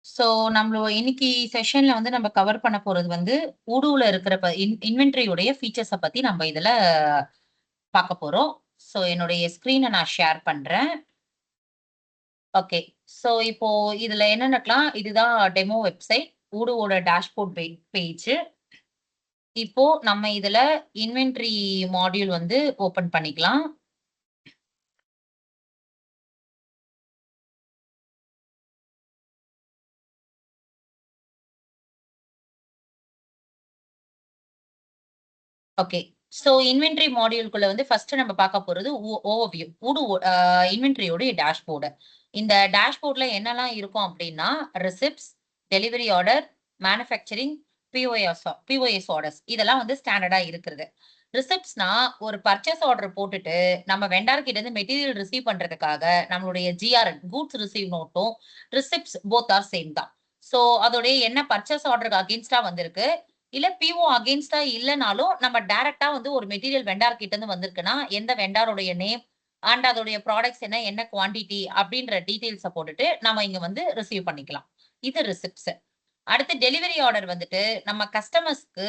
So இன்னைக்கு செஷன்ல வந்து நம்ம கவர் பண்ண போறது வந்து ஊடுல இருக்கிற இன்வென்டரியுடைய ஃபீச்சர்ஸ பத்தி நம்ம இதுல பார்க்க போறோம். ஸோ என்னுடைய ஸ்கிரீனை நான் ஷேர் பண்றேன். ஓகே. ஸோ இப்போ இதுல என்னன்னுக்கலாம், இதுதான் டெமோ வெப்சைட். ஊடுவோட டேஷ்போர்ட் பேஜ். இப்போ நம்ம இதுல இன்வென்டரி மாடியூல் வந்து ஓபன் பண்ணிக்கலாம். ஓகே. சோ இன்வென்டரி மாடியூல்குள்ள வந்து ஃபர்ஸ்ட் நம்ம பார்க்க போறது ஓவர்வியூ. இன்வென்டரியோட டேஷ்போர்டு. இந்த டேஷ்போர்ட்ல என்னலாம் இருக்கும் அப்படின்னா, receipts, delivery order, manufacturing, POS orders இதெல்லாம் வந்து ஸ்டாண்டர்டா இருக்கிறது. ரிசிப்ட்ஸ்னா ஒரு பர்ச்சேஸ் ஆர்டர் போட்டுட்டு நம்ம வெண்டார் கிட்ட இருந்து மெட்டீரியல் ரிசீவ் பண்றதுக்காக நம்மளுடைய ஜிஆர்என் கூட்ஸ் ரிசீவ் நோட்டும் ரிசிப்ட்ஸ் போத் ஆர் சேம் தான். சோ அதோடைய என்ன பர்ச்சேஸ் ஆர்டருக்கு அகைன்ஸ்டா வந்திருக்கு, இல்ல பிஓ அகைன்ஸ்டா இல்லனாலும் நம்ம டைரக்ட்டா வந்து ஒரு மெட்டீரியல் வெண்டார் கிட்ட இருந்து வந்திருக்குன்னா, எந்த வெண்டாரோடைய நேம் அண்ட் அதோடைய ப்ராடக்ட்ஸ் என்ன குவான்டிட்டி அப்படின்ற டீடைல்ஸ போட்டுட்டு நம்ம இங்க வந்து ரிசீவ் பண்ணிக்கலாம். இது ரிசிப்ட்ஸ். அடுத்து டெலிவரி ஆர்டர் வந்துட்டு நம்ம கஸ்டமர்ஸ்க்கு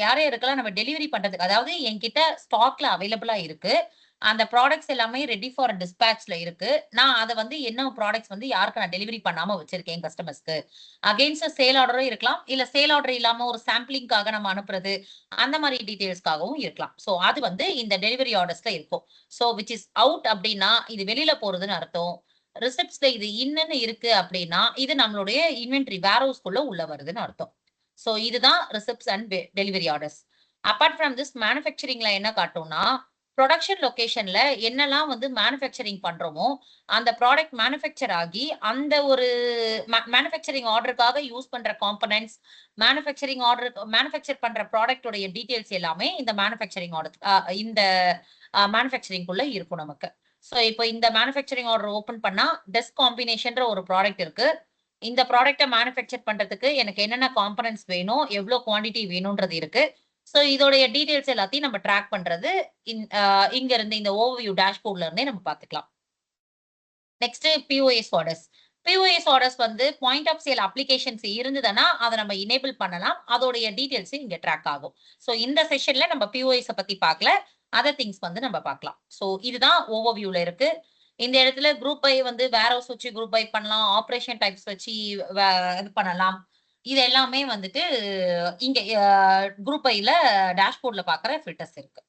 யார் யாருக்கெல்லாம் நம்ம டெலிவரி பண்றதுக்கு அதாவது என்கிட்ட ஸ்டாக்ல அவைலபிளா இருக்கு. அந்த ப்ராடக்ட்ஸ் எல்லாமே ரெடி ஃபார் டிஸ்பேட்ச்ல இருக்கு. நான் அத வந்து என்ன ப்ராடக்ட்ஸ் வந்து யாருக்கு நான் டெலிவரி பண்ணாம வச்சிருக்கேன் கஸ்டமர்ஸ்க்கு. அகைன்ஸ்ட் சேல் ஆர்டரும் இருக்கலாம். இல்ல சேல் ஆர்டர் இல்லாம ஒரு சாம்பிளிங்காக நம்ம அனுப்புறது, அந்த மாரி டீடைல்ஸ்க்காகவும் இருக்கலாம். சோ அது வந்து இந்த டெலிவரி ஆர்டர்ஸ்ல இருக்கும். சோ விச் இஸ் அவுட் அப்டின்னா, இது வெளியில போறதுன்னு அர்த்தம். ரிசிப்ட்ஸ்ல இது இன்னன்னு இருக்கு அப்படின்னா, இது நம்மளுடைய இன்வென்டரி வேர்ஹவுஸ்குள்ள உள்ள வருதுன்னு அர்த்தம். சோ இதுதான் receipts and delivery orders. Apart from this மேனுஃபேக்சரிங்ல என்ன காட்டும்னா, புரொடக்ஷன் லொகேஷன்ல என்னலாம் வந்து மேனுஃபேக்சரிங் பண்றோமோ, அந்த ப்ராடக்ட் மேனுஃபேக்சர் ஆகி அந்த ஒரு மேனுஃபேக்சரிங் ஆர்டருக்காக யூஸ் பண்ற காம்போனன்ட்ஸ், மேனுஃபேக்சர் பண்ற ப்ராடக்ட் உடைய டீடைல்ஸ் எல்லாமே இந்த மேனுஃபேக்சரிங் ஆர்டர் இந்த மேனுஃபேக்சரிங்க்குள்ள இருக்கும் நமக்கு. சோ இப்போ இந்த மேனுஃபேக்சரிங் ஆர்டர் ஓப்பன் பண்ணா, டெஸ்க் காம்பினேஷன்ற ஒரு ப்ராடக்ட் இருக்கு. இந்த ப்ராடக்ட்ட மேனுஃபேக்சர் பண்றதுக்கு எனக்கு என்னென்ன காம்போனன்ட்ஸ் வேணும், எவ்ளோ குவான்டிட்டி வேணும்ன்றது இருக்கு. சோ இதோடைய டீடைல்ஸ் எல்லாத்தையும் நம்ம ட்ராக் பண்றது இன் அ இங்க இருந்து இந்த ஓவர்வியூ டேஷ்போர்ட்ல இருந்தே நம்ம பார்த்துக்கலாம். Next POS orders. POS orders வந்து பாயிண்ட் ஆஃப் சேல் அப்ளிகேஷன்ஸ் இருந்ததுன்னா, அத நம்ம எனேபிள் பண்ணலாம். அதோடைய டீடைல்ஸ் இங்க ட்ராக் ஆகும். சோ இந்த செஷன்ல நம்ம பிஓஎஸ் பத்தி பார்க்கல. அதர் திங்ஸ் வந்து நம்ம பார்க்கலாம். சோ இதுதான் ஓவர்வியூல இருக்கு. இந்த இடத்துல குரூப் பை வந்து வேர் ஹவுஸ் வச்சு குரூப் பை பண்ணலாம். ஆப்பரேஷன் டைப்ஸ் வச்சு வே இது பண்ணலாம். இது எல்லாமே வந்துட்டு இங்க குரூப் பைல டேஷ்போர்ட்ல பார்க்குற ஃபில்டர்ஸ் இருக்கு.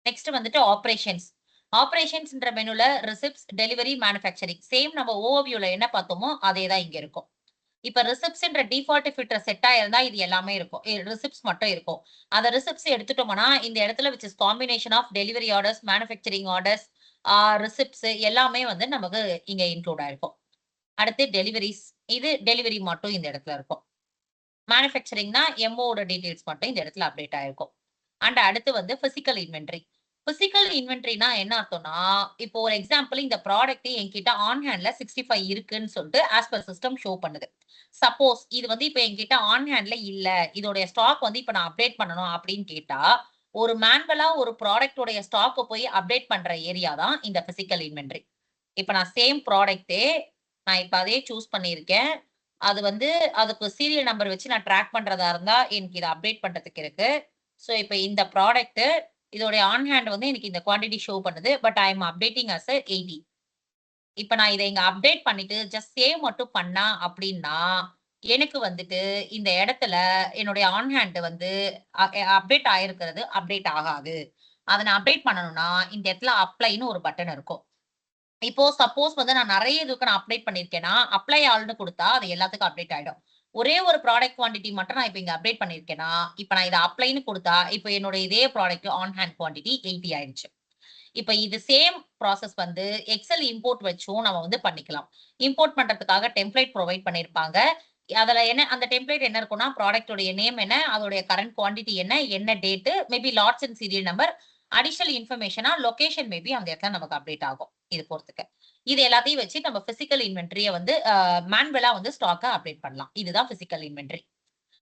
நெக்ஸ்ட் வந்துட்டு ஆப்பரேஷன்ஸ். ஆப்பரேஷன்ஸ்ன்ற மெனுல ரிசிப்ட்ஸ், டெலிவரி, மேனுஃபேக்சரிங் சேம் நம்ம ஓவர்வியூல என்ன பார்த்தோமோ, அதே தான் இங்க இருக்கும். இப்ப ரிசிப்ட்ஸ்ன்ற டிஃபால்ட் ஃபில்டர் செட் ஆயிருந்தா இது எல்லாமே இருக்கும். ரிசிப்ட்ஸ் மட்டும் இருக்கும். அத ரிசிப்ட்ஸ் எடுத்துட்டோம்னா, இந்த இடத்துல which is combination of delivery orders, manufacturing orders, receipts எல்லாமே வந்து நமக்கு இங்க இன்க்ளூட் ஆயிருக்கும். அடுத்து டெலிவரீஸ். இது டெலிவரி மட்டும் இந்த இடத்துல இருக்கும். மேனுஃபேக்சரிங்னா எம்ஓட டீடைல்ஸ் மட்டும் இந்த இடத்துல அப்டேட் ஆயிருக்கும். அண்ட் அடுத்து வந்து பிசிக்கல் இன்வென்டரி. பிசிக்கல் இன்வென்டரினா என்ன அர்த்தம்னா, இப்போ ஒரு எக்ஸாம்பிள் இந்த ப்ராடக்ட் என்கிட்ட ஆன் ஹேண்ட்ல 65 இருக்குன்னு சொல்லிட்டு ஆஸ் பர் சிஸ்டம் ஷோ பண்ணுது. சப்போஸ் இது வந்து இப்ப என்கிட்ட ஆன் ஹேண்ட்ல இல்ல. இதோடைய ஸ்டாக் வந்து இப்ப நான் அப்டேட் பண்ணணும் அப்படின்னு கேட்டா, ஒரு மேனுவலா ஒரு ப்ராடக்ட் உடைய ஸ்டாக்க போய் அப்டேட் பண்ற ஏரியா தான் இந்த பிசிக்கல் இன்வென்டரி. இப்ப நான் சேம் ப்ராடக்ட்டே நான் இப்ப அதே சூஸ் பண்ணியிருக்கேன். அது வந்து அதுக்கு சீரியல் நம்பர் வச்சு நான் ட்ராக் பண்றதா இருந்தா, எனக்கு இத அப்டேட் பண்றதுக்கு இருக்கு. சோ, இப்ப இந்த ப்ராடக்ட் இதோடைய ஆன் ஹேண்ட் வந்து எனக்கு இந்த குவான்டிட்டி ஷோ பண்ணுது. But I am updating as a 80. இப்ப நான் இத இங்க அப்டேட் பண்ணிட்டு ஜஸ்ட் சேவ் மட்டும் பண்ணா அப்டின்னா, எனக்கு வந்துட்டு இந்த இடத்துல என்னுடைய ஆன் ஹேண்ட் வந்து அப்டேட் ஆயிருக்கிறது அப்டேட் ஆகாது. அத நான் அப்டேட் பண்ணணும்னா, இந்த இடத்துல அப்ளைன்னு ஒரு பட்டன் இருக்கும். இப்போ சப்போஸ் வந்து நான் நெறைய இதுக்கு நான் அப்டேட் பண்ணியிருக்கேன்னா, அப்ளை ஆல்ன்னு குடுத்தா அது எல்லாத்துக்கும் அப்டேட் ஆயிடும். ஒரே ஒரு ப்ராடக்ட் குவான்டிட்டி மட்டும் நான் இப்ப இங்க அப்டேட் பண்ணியிருக்கேன்னா, இப்ப நான் இத அப்ளைன்னு குடுத்தா, இப்ப என்னோட இதே ப்ராடக்ட் ஆன் ஹேண்ட் குவான்டிட்டி 80 ஆயிடுச்சு. இப்ப இது சேம் ப்ராசஸ் வந்து எக்ஸெல் இம்போர்ட் வச்சும் நம்ம வந்து பண்ணிக்கலாம். இம்போர்ட் பண்றதுக்காக டெம்ப்ளேட் புரொவைட் பண்ணியிருப்பாங்க. அதுல என்ன அந்த டெம்ப்ளேட் என்ன இருக்கும்னா, ப்ராடக்ட் உடைய நேம் என்ன, அதோடைய கரண்ட் குவான்டிட்டி என்ன, என்ன date, maybe lots and serial number, additional இன்ஃபர்மேஷனா லொகேஷன் மேபி அந்த இடத்துல நமக்கு அப்டேட் ஆகும். இது பொறுத்துக்க. இது எல்லாத்தையும் வச்சு நம்ம பிசிக்கல் இன்வென்டரிய வந்து மேனுவலா வந்து ஸ்டாக்க அப்டேட் பண்ணலாம். இதுதான் பிசிக்கல் இன்வென்டரி.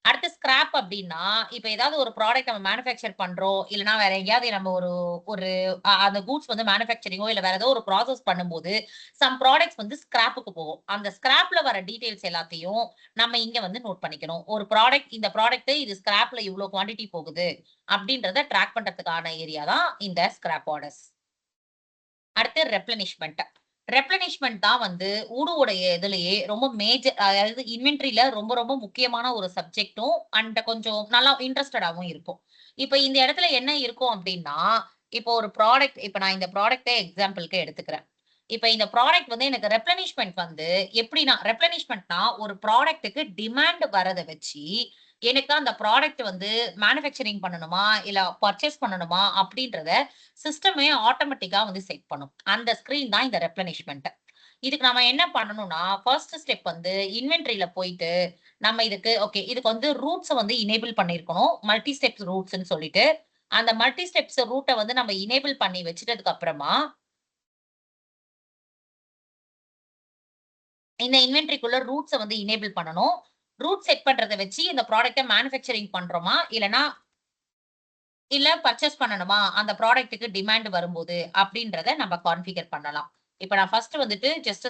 அடுத்து ஸ்கிராப் அப்டின்னா, இப்ப ஏதாவது ஒரு ப்ராடக்ட் நம்ம மேனுஃபேக்சர் பண்றோம். இல்லன்னா வேற எங்கேயாவது நம்ம ஒரு ஒரு அந்த கூட்ஸ் வந்து மேனுஃபேக்சரிங்கோ இல்ல வேற ஏதோ ஒரு ப்ராசஸ் பண்ணும்போது, சம் ப்ராடக்ட்ஸ் வந்து ஸ்கிராப்க்கு போகும். அந்த ஸ்கிராப்ல வர டீட்டெயில்ஸ் எல்லாத்தையும் நம்ம இங்க வந்து நோட் பண்ணிக்கணும். ஒரு ப்ராடக்ட் இந்த ப்ராடக்ட் இது ஸ்கிராப்ல இவ்ளோ குவான்டிட்டி போகுது அப்டின்றத ட்ராக் பண்றதுக்கான ஏரியா தான் இந்த ஸ்கிராப் ஆர்டர்ஸ். அடுத்து ரெப்ளனிஷ்மென்ட். ரெப்ளனிஷ்மென்ட் தான் வந்து உடைய இதுலயே ரொம்ப மேஜர் அதாவது இன்வென்டரில ரொம்ப ரொம்ப முக்கியமான ஒரு சப்ஜெக்டும் அண்ட் கொஞ்சம் நல்லா இன்ட்ரஸ்டடாவும் இருக்கும். இப்ப இந்த இடத்துல என்ன இருக்கும் அப்டின்னா, இப்போ ஒரு ப்ராடக்ட் இப்ப நான் இந்த ப்ராடக்ட்ட எக்ஸாம்பிள்க்கு எடுத்துக்கிறேன். இப்ப இந்த ப்ராடக்ட் வந்து எனக்கு ரெப்ளனிஷ்மென்ட் வந்து எப்படின்னா ரெப்ளனிஷ்மென்ட்னா ஒரு ப்ராடக்ட்க்கு டிமாண்ட் வரத வச்சு, எனக்கு அந்த ப்ராடக்ட் வந்து மேனுஃபேக்சரிங் பண்ணணுமா, இல்ல பர்ச்சேஸ் பண்ணணுமா அப்படின்றத சிஸ்டமே ஆட்டோமேட்டிக்கா வந்து செட் பண்ணும். அந்த ஸ்கிரீன் தான் இந்த ரெப்ளனிஷ்மென்ட். இதுக்கு நம்ம என்ன பண்ணணும்னா, ஃபர்ஸ்ட் ஸ்டெப் வந்து இன்வென்டரில போயிட்டு, நம்ம இதுக்கு ஓகே இதுக்கு வந்து ரூட்ஸ வந்து எனேபிள் பண்ணியிருக்கணும். மல்டி ஸ்டெப்ஸ் ரூட்ஸ்ன்னு சொல்லிட்டு. அந்த மல்டி ஸ்டெப்ஸ் ரூட்ட வந்து நம்ம எனேபிள் பண்ணி வச்சுட்டதுக்கு அப்புறமா, இந்த இன்வென்டரிக்குள்ள ரூட்ஸ வந்து எனேபிள் பண்ணணும். ரூட் செட் பண்றத வச்சு இந்த ப்ராடக்ட்ட மேனுஃபேக்சரிங் பண்றோமா, இல்லன்னா இல்ல பர்ச்சேஸ் பண்ணணுமா, அந்த ப்ராடக்ட்க்கு டிமாண்ட் வரும்போது அப்படின்றத நம்ம கான்ஃபிகர் பண்ணலாம். இப்ப நான் ஃபர்ஸ்ட் வந்துட்டு ஜஸ்ட்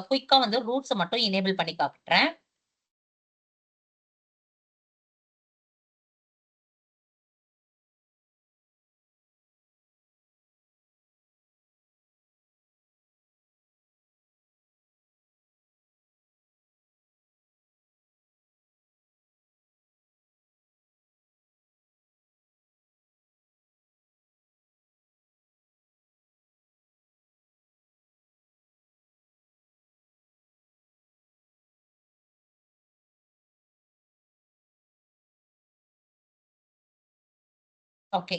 குயிக்கா வந்து ரூட்ஸ மட்டும் எனேபிள் பண்ணி காட்டுறேன். ஓகே.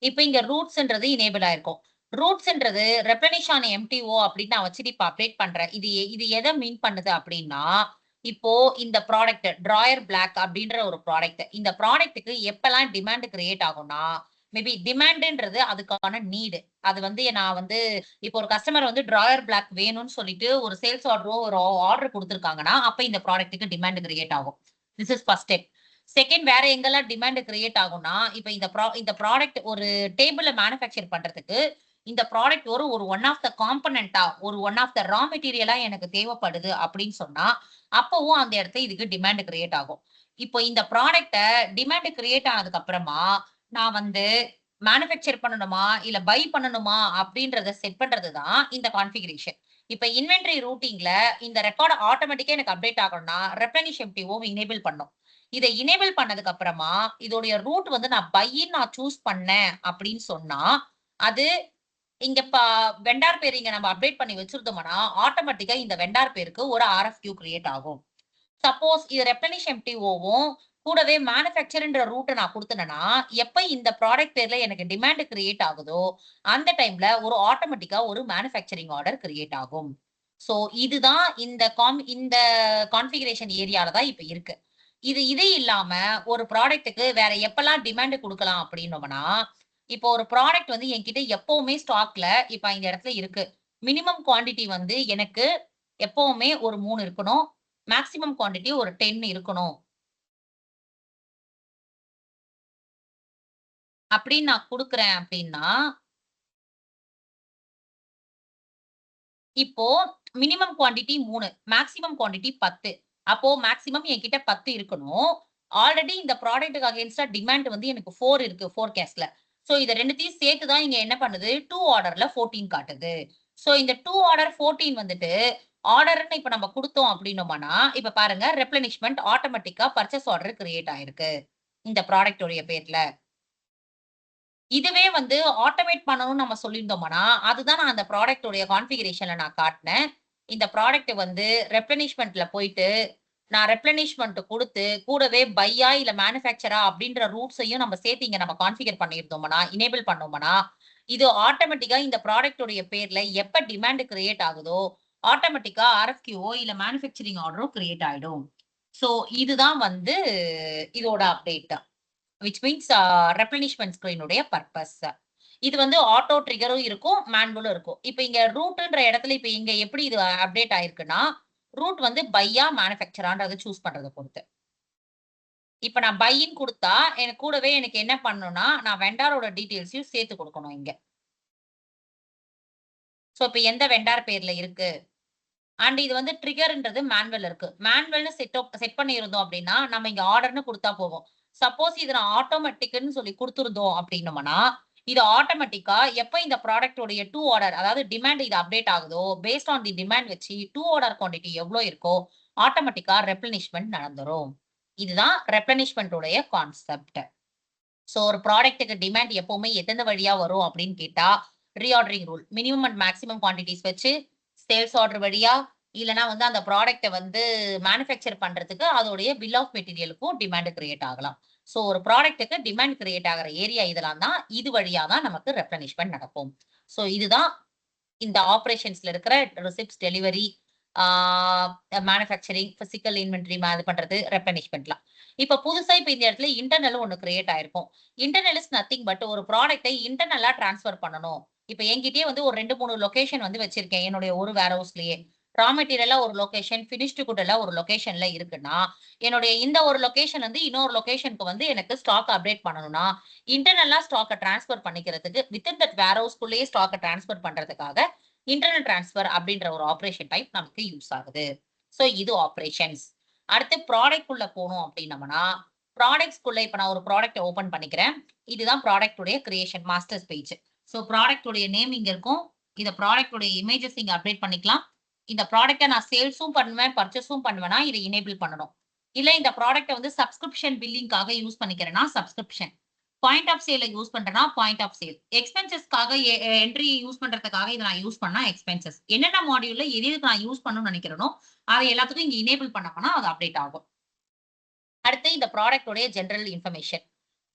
இப்ப இங்க ரூட்ஸ்ன்றது எனேபிள் ஆயிருக்கும். ரூட்ஸ்ன்றது ரெப்ளனிஷ் ஆன் எம்டிஓ அப்படின்னு நான் வச்சுட்டு இப்ப அப்டேட் பண்றேன். இது எத மீன் பண்ணுது அப்படின்னா, இப்போ இந்த ப்ராடக்ட் ட்ராயர் பிளாக் அப்படின்ற ஒரு ப்ராடக்ட். இந்த ப்ராடக்ட்க்கு எப்பலாம் டிமாண்ட் கிரியேட் ஆகும்னா, மேபி டிமாண்ட்ன்றது அதுக்கான நீடு. அது வந்து நான் வந்து இப்போ ஒரு கஸ்டமர் வந்து ட்ராயர் பிளாக் வேணும்னு சொல்லிட்டு ஒரு சேல்ஸ் ஆர்டரோ ஒரு ஆர்டர் குடுத்துருக்காங்கன்னா, அப்ப இந்த ப்ராடக்ட்க்கு டிமாண்ட் கிரியேட் ஆகும். This is first step. Second வேற எங்கெல்லாம் டிமாண்ட் கிரியேட் ஆகும்னா, இப்ப இந்த ப்ராடக்ட் ஒரு டேபிள்ல மேனுஃபேக்சர் பண்றதுக்கு, இந்த ப்ராடக்ட் ஒரு ஒன் ஆஃப் த காம்போனன்ட்டா, ஒன் ஆஃப் த ரா மெட்டீரியலா எனக்கு தேவைப்படுது அப்படின்னு சொன்னா, அப்பவும் அந்த இடத்துல இதுக்கு டிமாண்ட் கிரியேட் ஆகும். இப்போ இந்த ப்ராடக்ட்ட டிமாண்ட் கிரியேட் ஆனதுக்கு அப்புறமா, நான் வந்து மேனுஃபேக்சர் பண்ணணுமா, இல்ல பை பண்ணணுமா அப்படின்றத செட் பண்றது தான் இந்த கான்ஃபிகரேஷன். இப்ப இன்வென்டரி ரூட்டிங்ல இந்த ரெக்கார்ட் ஆட்டோமேட்டிக்கா எனக்கு அப்டேட் ஆகணும்னா, ரெப்ளனிஷ் எம்டிஓ எனேபிள் பண்ணும். இத எனேபிள் பண்ணதுக்கு அப்புறமா, இதோடைய ரூட் வந்து நான் சூஸ் பண்ணேன் அப்படின்னு சொன்னா, அது இங்க வெண்டார் பேர் இங்க நம்ம அப்டேட் பண்ணி வச்சிருந்தோம்னா, ஆட்டோமேட்டிக்கா இந்த வெண்டார் பேருக்கு ஒரு ஆர்எஃப்கியூ கிரியேட் ஆகும். சப்போஸ் இது ரெப்ளனிஷ் எம்டிஓவும் கூடவே மேனுஃபேக்சர்ன்ற ரூட்ட நான் குடுத்தேன்னா, எப்ப இந்த ப்ராடக்ட் பேர்ல எனக்கு டிமாண்ட் கிரியேட் ஆகுதோ, அந்த டைம்ல ஒரு ஆட்டோமேட்டிக்கா ஒரு மேனுஃபேக்சரிங் ஆர்டர் கிரியேட் ஆகும். சோ இதுதான் இந்த கான்ஃபிகரேஷன் ஏரியால தான் இப்ப இருக்கு. இது இல்லாம ஒரு ப்ராடக்ட்க்கு வேற எப்பலாம் டிமாண்ட் குடுக்கலாம் அப்படின்னோம்னா, இப்போ ஒரு ப்ராடக்ட் வந்து என்கிட்ட எப்பவுமே ஸ்டாக்ல இப்ப இந்த இடத்துல இருக்கு. மினிமம் குவான்டிட்டி வந்து எனக்கு எப்பவுமே ஒரு 3 இருக்கணும். மேக்ஸிமம் குவான்டிட்டி ஒரு 10 இருக்கணும். அப்படின்னு நான் குடுக்குறேன் அப்படின்னா, இப்போ மினிமம் குவான்டிட்டி 3, மேக்ஸிமம் குவான்டிட்டி 10. அப்போ மேக்ஸிமம் என்கிட்ட 10 இருக்கணும். ஆல்ரெடி இந்த ப்ராடக்ட்க்கு அகைன்ஸ்டா டிமாண்ட் வந்து எனக்கு 4 இருக்கு ஃபோர்காஸ்ட்ல. சோ இத 2த்தையும் சேர்த்து தான் இங்க என்ன பண்ணுது, 2 ஆர்டர்ல 14 காட்டுது. சோ இந்த 2 ஆர்டர் 14 வந்துட்டு ஆர்டர்ன்னு இப்ப நம்ம குடுத்தோம் அப்படின்னோம்னா, இப்ப பாருங்க ரெப்ளனிஷ்மென்ட் ஆட்டோமேட்டிக்கா பர்ச்சேஸ் ஆர்டர் கிரியேட் ஆயிருக்கு. இந்த ப்ராடக்ட் உடைய பேர்ல. இதுவே வந்து ஆட்டோமேட் பண்ணணும்னு நம்ம சொல்லியிருந்தோம்னா, அதுதான் நான் அந்த ப்ராடக்ட் உடைய கான்ஃபிகரேஷன்ல நான் காட்டுனேன். இந்த ப்ராடக்ட் வந்து ரெப்ளனிஷ்மென்ட்ல போயிட்டு, நான் ரெப்ளனிஷ்மென்ட் குடுத்து, கூடவே பையா இல்ல மேனுஃபேக்சரா அப்படின்ற ரூட்ஸையும் நம்ம சேர்த்து இங்க நம்ம கான்ஃபிகர் பண்ணியிருந்தோம்னா, எனேபிள் பண்ணோம்னா, இது ஆட்டோமேட்டிக்கா இந்த ப்ராடக்ட் உடைய பேர்ல எப்ப டிமாண்ட் கிரியேட் ஆகுதோ, ஆட்டோமேட்டிக்கா ஆர்எஃப்கியூஓ இல்ல மேனுஃபேக்சரிங் ஆர்டரோ கிரியேட் ஆயிடும். சோ இதுதான் வந்து இதோட அப்டேட். விச் மீன்ஸ் ரெப்ளனிஷ்மென்ட் ஸ்க்ரீன் உடைய பர்ப்பஸ். இது வந்து ஆட்டோ ட்ரிகரும் இருக்கும், மேனுவலும் இருக்கும். இப்ப இங்க ரூட்ன்ற இடத்துல இப்ப இங்க எப்படி இது அப்டேட் ஆயிருக்குன்னா, ரூட் வந்து பையா மேனுஃபேக்சரான்றத சூஸ் பண்றத பொறுத்து. இப்ப நான் பைன்னு குடுத்தா, எனக்கு கூடவே எனக்கு என்ன பண்ணணும்னா, நான் வெண்டாரோட டீட்டெயில்ஸையும் சேர்த்து குடுக்கணும் இங்க. சோ, இப்ப எந்த வெண்டார் பேர்ல இருக்கு? அண்ட் இது வந்து ட்ரிகர்ன்றது மேனுவல் இருக்கு. மேனுவல்னு செட் பண்ணியிருந்தோம் அப்டின்னா, நம்ம இங்க ஆர்டர்ன்னு குடுத்தா போதும். சப்போஸ் இது நான் ஆட்டோமேட்டிக்ன்னு சொல்லி குடுத்துருந்தோம் அப்டின்னோம்னா, இது ஆட்டோமேட்டிக்கா எப்ப இந்த ப்ராடக்ட் உடைய டூ ஆர்டர் அதாவது டிமாண்ட் இது அப்டேட் ஆகுதோ, பேஸ்ட் ஆன் தி டிமாண்ட் வச்சு டூ ஆர்டர் குவான்டிட்டி எவ்ளோ இருக்கோ, ஆட்டோமேட்டிக்கா ரெப்ளனிஷ்மென்ட் நடந்துரும். இதுதான் ரெப்ளனிஷ்மென்ட் உடைய கான்செப்ட். சோ ஒரு ப்ராடக்ட்க்கு டிமாண்ட் எப்பவுமே எந்தெந்த வழியா வரும் அப்படின்னு கேட்டா, reordering rule. Minimum and maximum quantities வச்சு சேல்ஸ் ஆர்டர் வழியா, இல்லன்னா வந்து அந்த ப்ராடக்ட்ட வந்து மேனுஃபேக்சர் பண்றதுக்கு அதோடைய பில் ஆஃப் மெட்டீரியலுக்கும் டிமாண்ட் கிரியேட் ஆகலாம். சோ ஒரு ப்ராடக்ட்க்கு டிமாண்ட் கிரியேட் ஆகுற ஏரியா இதெல்லாம் தான். இது வழியா தான் நமக்கு ரெப்ளனிஷ்மென்ட் நடக்கும். சோ இதுதான் இந்த ஆப்பரேஷன்ஸ்ல இருக்கிற ரிசிப்ட்ஸ், டெலிவரி, ஆ மேனுஃபேக்சரிங், பிசிக்கல் இன்வென்டரி இது பண்றது, ரெப்ளனிஷ்மென்ட்லாம். இப்ப புதுசா இப்ப இந்த இடத்துல இன்டர்னல் ஒண்ணு கிரியேட் ஆயிருக்கும். இன்டர்னல் இஸ் நத்திங் பட் ஒரு ப்ராடக்ட்ட இன்டர்னலா டிரான்ஸ்ஃபர் பண்ணணும். இப்ப என்கிட்டயே வந்து ஒரு 2, 3 லொகேஷன் வந்து வச்சிருக்கேன். என்னுடைய ஒரு வேர்ஹவுஸ்லயே. ரா மெட்டீரியலா ஒரு லொகேஷன், பினிஷ்ட் குட் எல்லாம் ஒரு லொகேஷன்ல இருக்குன்னா, என்னுடைய இந்த ஒரு லொகேஷன் வந்து இன்னொரு லொகேஷனுக்கு வந்து எனக்கு ஸ்டாக் அப்டேட் பண்ணணும்னா, இன்டர்னலா ஸ்டாக்க டிரான்ஸ்ஃபர் பண்ணிக்கிறதுக்கு வித்தின் தட் வேர்ஹவுஸ்குள்ளேயே ஸ்டாக்க டிரான்ஸ்ஃபர் பண்றதுக்காக இன்டர்னல் டிரான்ஸ்ஃபர் அப்படின்ற ஒரு ஆப்பரேஷன் டைப் நமக்கு யூஸ் ஆகுது. சோ இது ஆப்பரேஷன்ஸ். அடுத்து ப்ராடக்ட் உள்ள போனோம் அப்படின்னம்னா, ப்ராடக்ட்ஸ்குள்ள இப்ப நான் ஒரு ப்ராடக்ட்ட ஓப்பன் பண்ணிக்கிறேன். இதுதான் ப்ராடக்ட் உடைய creation masters page. So product உடைய நேம் இங்க இருக்கும். இந்த ப்ராடக்ட் உடைய இமேஜஸ் இங்க அப்டேட் பண்ணிக்கலாம். இந்த ப்ராடக்ட்ட நான் சேல்ஸும் பண்ணுவேன், பர்ச்சேஸும் பண்ணுவேன்னா, இத எனேபிள் பண்ணணும். இல்ல இந்த ப்ராடக்ட்ட வந்து சப்ஸ்கிரிப்ஷன் பில்லிங்காக யூஸ் பண்ணிக்கிறேன்னா, சப்ஸ்கிரிப்ஷன். பாயிண்ட் ஆஃப் சேல்ல யூஸ் பண்றேன்னா, பாயிண்ட் ஆஃப் சேல். எக்ஸ்பென்சஸ்க்காக என்ட்ரி யூஸ் பண்றதுக்காக இத நான் யூஸ் பண்ணா எக்ஸ்பென்சஸ். என்னென்ன மாடியூல்ல எது எதுக்கு நான் யூஸ் பண்ணணும்னு நெனைக்கிறேனோ, அத எல்லாத்துக்கும் இங்க எனேபிள் பண்ணோம்னா, அது அப்டேட் ஆகும். அடுத்து இந்த ப்ராடக்ட் உடைய ஜெனரல் இன்ஃபர்மேஷன்.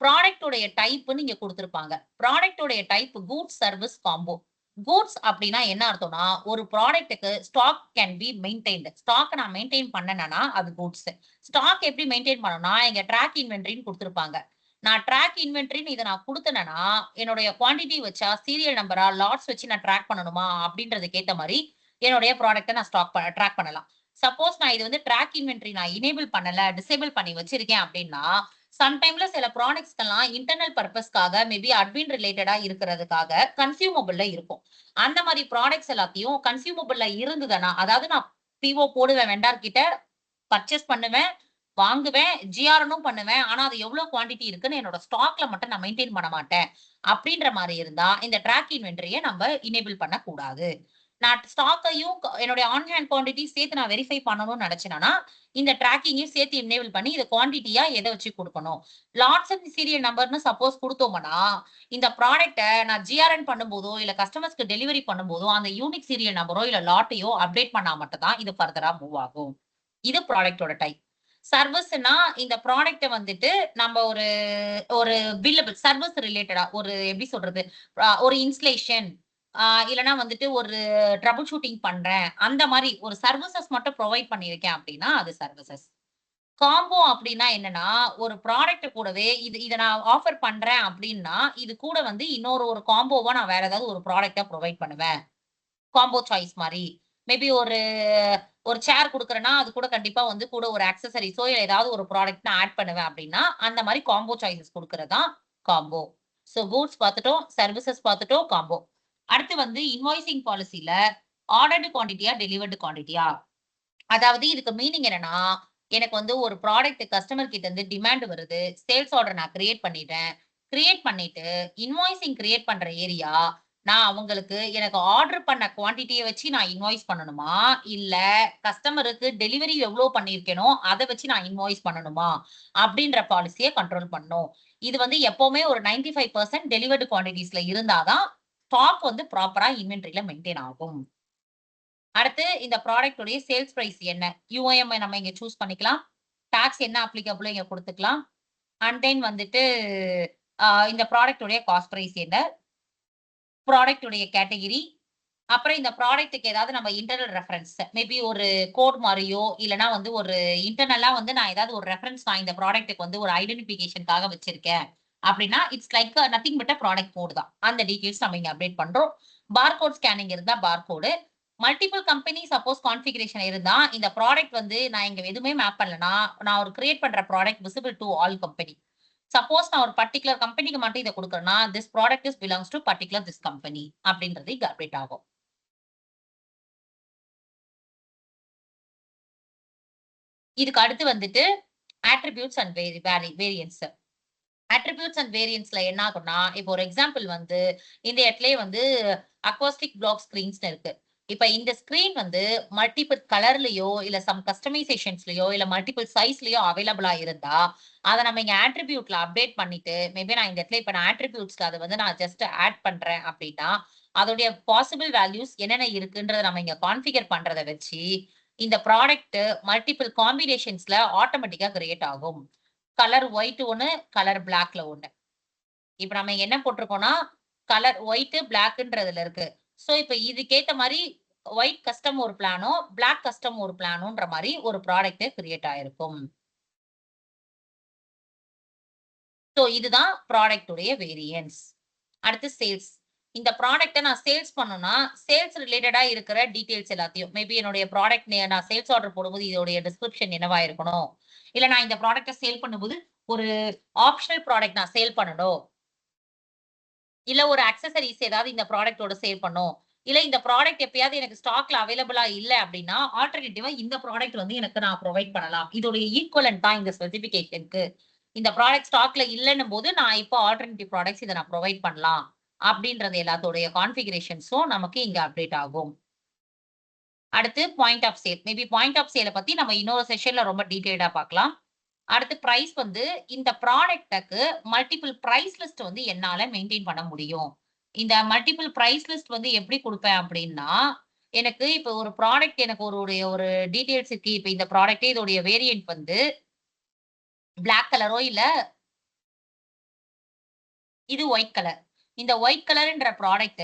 ப்ராடக்ட் உடைய டைப்ன்னு இங்க குடுத்திருப்பாங்க. ப்ராடக்ட் உடைய type goods, service, combo. Goods அப்டின்னா என்ன அர்த்தம்னா, ஒரு ப்ராடக்ட்க்கு ஸ்டாக் கேன் பி மெயின்டெயின்ட். ஸ்டாக்க நான் மெயின்டெயின் பண்ணேன்னா, அது கூட்ஸ். ஸ்டாக் எப்படி மெயின்டெயின் பண்ணணும்னா, இங்க ட்ராக் இன்வென்டரின்னு குடுத்திருப்பாங்க. நான் ட்ராக் இன்வென்டரின்னு இத நான் குடுத்தேன்னா, என்னுடைய குவான்டிட்டி வச்சா, சீரியல் நம்பரா, லாட்ஸ் வச்சு நான் ட்ராக் பண்ணணுமா? அப்படின்றதுக்கு ஏத்த மாரி, என்னுடைய ப்ராடக்ட்ட நான் ட்ராக் பண்ணலாம். சப்போஸ் நான் இது வந்து ட்ராக் இன்வென்டரி நான் எனேபிள் பண்ணல, டிசேபிள் பண்ணி வச்சிருக்கேன் அப்படின்னா, சம்டைம்ல சில ப்ராடக்ட்ஸ்க்கெல்லாம் இன்டர்னல் பர்ப்பஸ்க்காக மேபி அட்மின் ரிலேட்டடா இருக்கிறதுக்காக கன்சியூமபிள்ல இருக்கும். அந்த மாரி ப்ராடக்ட்ஸ் எல்லாத்தையும் கன்சியூமபிள்ல இருந்ததுன்னா, அதாவது நான் பிஓ போடுவேன் வெண்டார் கிட்ட, பர்ச்சேஸ் பண்ணுவேன், வாங்குவேன், ஜிஆர்என்னும் பண்ணுவேன். ஆனா அது எவ்வளவு குவான்டிட்டி இருக்குன்னு என்னோட ஸ்டாக்ல மட்டும் நான் மெயின்டெயின் பண்ண மாட்டேன். அப்படின்ற மாரி இருந்தா, இந்த ட்ராக் இன்வென்டரிய நம்ம எனேபிள் பண்ணக்கூடாது. நான் ஸ்டாக்கையும் என்னுடைய ஆன் ஹேண்ட் குவான்டிட்டி சேர்த்து நான் வெரிஃபை பண்ணணும்னு நினைச்சேன்னா, இந்த ட்ராக்கிங்கையும் சேர்த்து எனேபிள் பண்ணி இத குவான்டிட்டியா எத வச்சு குடுக்கணும். லாட்ஸ் அண்ட் சீரியல் நம்பர்ன்னு சப்போஸ் குடுத்தோம்னா, இந்த ப்ராடக்ட்ட நான் ஜிஆர்என் பண்ணும்போதோ, இல்ல கஸ்டமர்ஸ்க்கு டெலிவரி பண்ணும்போதோ, அந்த யூனிக் சீரியல் நம்பரோ, இல்ல லாட்டையோ அப்டேட் பண்ணா மட்டும் தான் இது ஃபர்தரா மூவ் ஆகும். இது ப்ராடக்ட்டோட டைப். சர்வீஸ்ன்னா இந்த ப்ராடக்ட்ட வந்துட்டு நம்ம ஒரு ஒரு பில்லபிள் சர்வீஸ் ரிலேட்டடா ஒரு எப்படி சொல்றது? ஒரு இன்ஸ்டலேஷன் இல்லன்னா வந்துட்டு ஒரு ட்ரபிள் ஷூட்டிங் பண்றேன். அந்த மாரி ஒரு சர்வீசஸ் மட்டும் புரொவைட் பண்ணியிருக்கேன் அப்டின்னா, அது சர்வீசஸ். காம்போ அப்டின்னா என்னன்னா, ஒரு ப்ராடக்ட் கூடவே இத நான் ஆஃபர் பண்றேன் அப்டின்னா, இது கூட வந்து இன்னொரு ஒரு காம்போவா நான் வேற ஏதாவது ஒரு ப்ராடக்ட்ட புரொவைட் பண்ணுவேன். காம்போ சாய்ஸ் மாரி. மேபி ஒரு ஒரு சேர் குடுக்குறேன்னா, அது கூட கண்டிப்பா வந்து கூட ஒரு ஆக்சஸரீஸோ இல்ல ஏதாவது ஒரு ப்ராடக்ட் நான் ஆட் பண்ணுவேன் அப்டின்னா, அந்த மாரி காம்போ சாய்ஸஸ் குடுக்குறது தான் காம்போ. சோ கூட்ஸ் பாத்துட்டோம், சர்விசஸ் பாத்துட்டோம், காம்போ. அடுத்து வந்து இன்வாய்சிங் பாலிசில ஆர்டர்டு குவான்டிட்டியா, டெலிவர்டு குவான்டிட்டியா? அதாவது இதுக்கு மீனிங் என்னன்னா, எனக்கு வந்து ஒரு ப்ராடக்ட் கஸ்டமர் கிட்ட இருந்து டிமாண்ட் வருது. சேல்ஸ் ஆர்டர் நான் கிரியேட் பண்ணிட்டேன். கிரியேட் பண்ணிட்டு, இன்வாய்சிங் கிரியேட் பண்ற ஏரியா, நான் அவங்களுக்கு எனக்கு ஆர்டர் பண்ண குவான்டிட்டிய வச்சு நான் இன்வாய்ஸ் பண்ணணுமா? இல்ல கஸ்டமருக்கு டெலிவரி எவ்ளோ பண்ணியிருக்கேனோ, அத வச்சு நான் இன்வாய்ஸ் பண்ணணுமா? அப்படின்ற பாலிசிய கண்ட்ரோல் பண்ணணும். இது வந்து எப்பவுமே ஒரு 95% டெலிவர்ட் குவான்டிட்டீஸ்ல இருந்தா தான், ஸ்டாக் வந்து ப்ராப்பரா இன்வென்டரில மெயின்டெயின் ஆகும். அடுத்து இந்த ப்ராடக்ட் உடைய சேல்ஸ் பிரைஸ் என்ன? யுஐஎம் நம்ம இங்க சூஸ் பண்ணிக்கலாம். டாக்ஸ் என்ன அப்ளிகபிளோ இங்க குடுத்துக்கலாம். அண்ட் தென் வந்துட்டு இந்த ப்ராடக்ட் உடைய காஸ்ட் பிரைஸ் என்ன? ப்ராடக்ட் உடைய கேட்டகரி. அப்புறம் இந்த ப்ராடக்ட்க்கு ஏதாவது நம்ம இன்டர்னல் ரெஃபரன்ஸ் மேபி ஒரு கோட் மாரியோ, இல்லன்னா வந்து ஒரு இன்டர்னலா வந்து நான் ஏதாவது ஒரு ரெஃபரன்ஸ் நான் இந்த ப்ராடக்ட்க்கு வந்து ஒரு ஐடென்டிஃபிகேஷன்க்காக வச்சிருக்கேன். அப்படின்னா, it's like nothing but a product code தான். அந்த டீட்டெயில்ஸ் நம்ம இங்க அப்டேட் பண்றோம். பார்கோட் ஸ்கேனிங் இருந்தா barcode. Multiple company suppose configuration இருந்தா இந்த ப்ராடக்ட் வந்து நான் இங்க எதுவுமே மேப் பண்ணலனா நான் ஒரு கிரியேட் பண்ற product visible to all company. Suppose நான் ஒரு பர்ட்டிகுலர் கம்பெனிக்கு மட்டும் இத குடுக்குறேன்னா this product is belongs to particular this company அப்படின்றது இங்க அப்டேட் ஆகும். இதுக்கு அடுத்து வந்துட்டு attributes and variance. Attributes and வேரியன்ட்ஸ்ல என்ன ஆகும்னா, இப்போ ஒரு எக்ஸாம்பிள் வந்து இந்த இடத்துலயே வந்து அக்வாஸ்டிக் பிளாக் ஸ்கிரீன்ஸ்னு இருக்கு. இப்ப இந்த ஸ்கிரீன் வந்து மல்டிபிள் கலர்லயோ, இல்ல சம் கஸ்டமைசேஷன்ஸ்லயோ, இல்ல மல்டிபிள் சைஸ்லயோ அவைலபிளா இருந்தா, அத நம்ம இங்க அட்ரிபியூட்ல அப்டேட் பண்ணிட்டு, மேபி நான் இந்த இடத்துல இப்ப நான் அட்ரிபியூட்ஸ்ல அத வந்து நான் ஜஸ்ட் ஆட் பண்றேன் அப்படின்னா, அதோடைய பாசிபிள் வேல்யூஸ் என்னென்ன இருக்குன்றத நம்ம இங்க கான்ஃபிகர் பண்றத வச்சு, இந்த ப்ராடக்ட் மல்டிபிள் காம்பினேஷன்ஸ்ல ஆட்டோமேட்டிக்கா கிரியேட் ஆகும். கலர் ஒயிட் ஒண்ணு, கலர் பிளாக்ல ஒண்ணு. இப்ப நம்ம என்ன போட்டிருக்கோம்னா, கலர் ஒயிட், பிளாக்ன்றதுல இருக்கு. சோ, இப்ப இதுக்கேத்த மாரி ஒயிட் கஸ்டம் ஒரு பிளானும், பிளாக் கஸ்டம் ஒரு பிளானும்ன்ற மாரி ஒரு ப்ராடக்ட் கிரியேட் ஆயிருக்கும். சோ, இதுதான் ப்ராடக்ட் உடைய வேரியன்ஸ். அடுத்து சேல்ஸ். இந்த ப்ராடக்ட்ட நான் சேல்ஸ் பண்ணனும்னா, சேல்ஸ் ரிலேட்டடா இருக்கிற டீடைல்ஸ் எல்லாத்தையும் மேபி என்னுடைய ப்ராடக்ட் நான் சேல்ஸ் ஆர்டர் போடும்போது இதோடைய டிஸ்கிரிப்ஷன் என்னவா இருக்கணும்? இல்ல நான் இந்த ப்ராடக்ட்ட சேல் பண்ணும்போது ஒரு ஆப்ஷனல் ப்ராடக்ட் நான் சேல் பண்ணணும். இல்ல ஒரு அக்சஸரீஸ் ஏதாவது இந்த ப்ராடக்ட்டோட சேல் பண்ணும். இல்ல இந்த ப்ராடக்ட் எப்பயாவது எனக்கு ஸ்டாக்ல அவைலபிளா இல்ல அப்டின்னா, ஆல்டர்னேட்டிவா இந்த ப்ராடக்ட் வந்து எனக்கு நான் புரொவைட் பண்ணலாம். இதோடைய ஈக்வலன்ட் தான் இந்த ஸ்பெசிஃபிகேஷன்க்கு. இந்த ப்ராடக்ட் ஸ்டாக்ல இல்லன்னும்போது, நான் இப்போ ஆல்டர்னேட்டிவ் ப்ராடக்ட்ஸ் இத நான் புரொவைட் பண்ணலாம். அப்டின்றது எல்லாத்தோடைய கான்ஃபிகரேஷன்ஸும் நமக்கு இங்க அப்டேட் ஆகும். அடுத்து point of sale. Maybe point of சேல பத்தி நம்ம இன்னொரு செஷன்ல ரொம்ப டீட்டெயில்டா பார்க்கலாம். அடுத்து பிரைஸ் வந்து இந்த ப்ராடக்ட்க்கு மல்டிபிள் பிரைஸ் லிஸ்ட் வந்து என்னால மெயின்டெயின் பண்ண முடியும். இந்த மல்டிபிள் பிரைஸ் லிஸ்ட் வந்து எப்படி குடுப்பேன் அப்படின்னா, எனக்கு இப்ப ஒரு ப்ராடக்ட் எனக்கு ஒரு டீட்டெயில்ஸ் இருக்கு. இப்ப இந்த ப்ராடக்ட்டே இதோடைய வேரியன்ட் வந்து பிளாக் கலரோ இல்ல இது ஒயிட் கலர். இந்த ஒயிட் கலர்ன்ற ப்ராடக்ட்